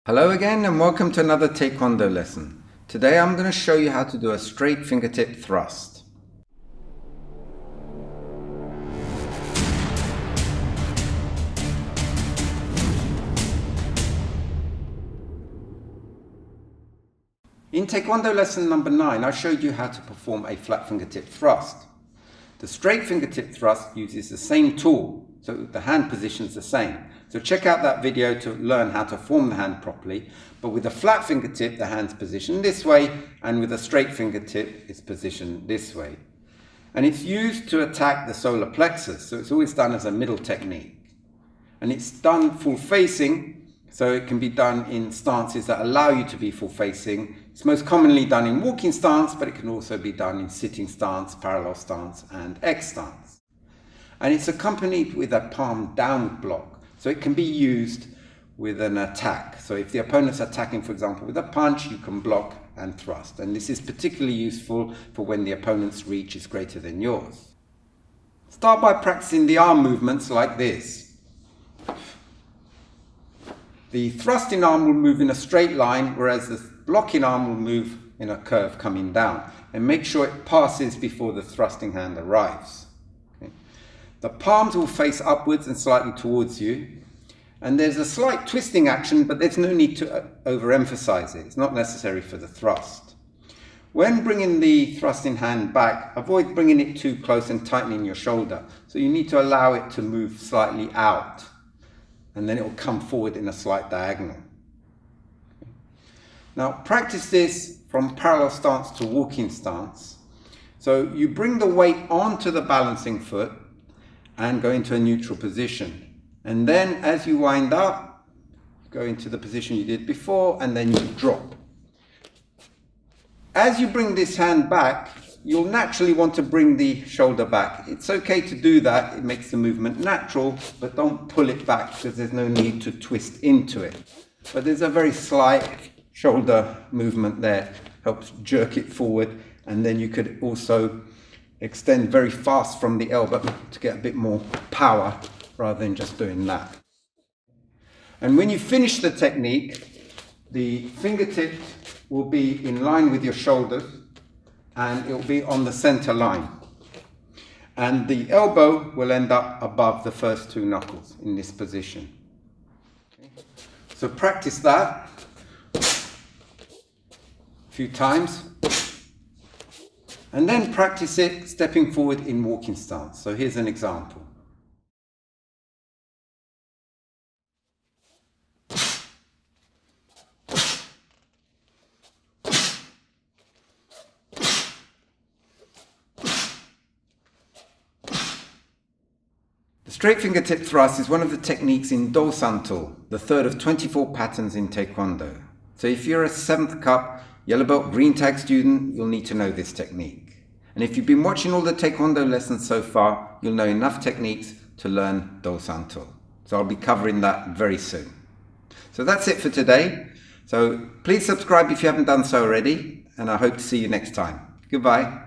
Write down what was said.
Hello again and welcome to another Taekwondo lesson. Today I'm going to show you how to do a straight fingertip thrust. In Taekwondo lesson number 9, I showed you how to perform a flat fingertip thrust. The straight fingertip thrust uses the same tool, so the hand position is the same. So check out that video to learn how to form the hand properly. But with a flat fingertip, the hand's positioned this way, and with a straight fingertip, it's positioned this way. And it's used to attack the solar plexus, so it's always done as a middle technique. And it's done full facing, so it can be done in stances that allow you to be full facing. It's most commonly done in walking stance, but it can also be done in sitting stance, parallel stance, and X stance. And it's accompanied with a palm downward block. So it can be used with an attack. So if the opponent's attacking, for example, with a punch, you can block and thrust. And this is particularly useful for when the opponent's reach is greater than yours. Start by practicing the arm movements like this. The thrusting arm will move in a straight line, whereas the blocking arm will move in a curve coming down. And make sure it passes before the thrusting hand arrives. The palms will face upwards and slightly towards you. And there's a slight twisting action, but there's no need to overemphasize it. It's not necessary for the thrust. When bringing the thrusting hand back, avoid bringing it too close and tightening your shoulder. So you need to allow it to move slightly out. And then it will come forward in a slight diagonal. Now practice this from parallel stance to walking stance. So you bring the weight onto the balancing foot and go into a neutral position. And then as you wind up, go into the position you did before, and then you drop. As you bring this hand back, you'll naturally want to bring the shoulder back. It's okay to do that, it makes the movement natural, but don't pull it back because there's no need to twist into it. But there's a very slight shoulder movement there, helps jerk it forward, and then you could also extend very fast from the elbow to get a bit more power rather than just doing that. And when you finish the technique, the fingertips will be in line with your shoulders and it will be on the center line. And the elbow will end up above the first two knuckles in this position. So practice that a few times. And then practice it stepping forward in walking stance. So here's an example. The straight fingertip thrust is one of the techniques in Do Santo, the third of 24 patterns in Taekwondo. So if you're a 7th cup, yellow belt, green tag student, you'll need to know this technique. And if you've been watching all the Taekwondo lessons so far, you'll know enough techniques to learn Do Santo. So I'll be covering that very soon. So that's it for today. So please subscribe if you haven't done so already, and I hope to see you next time. Goodbye.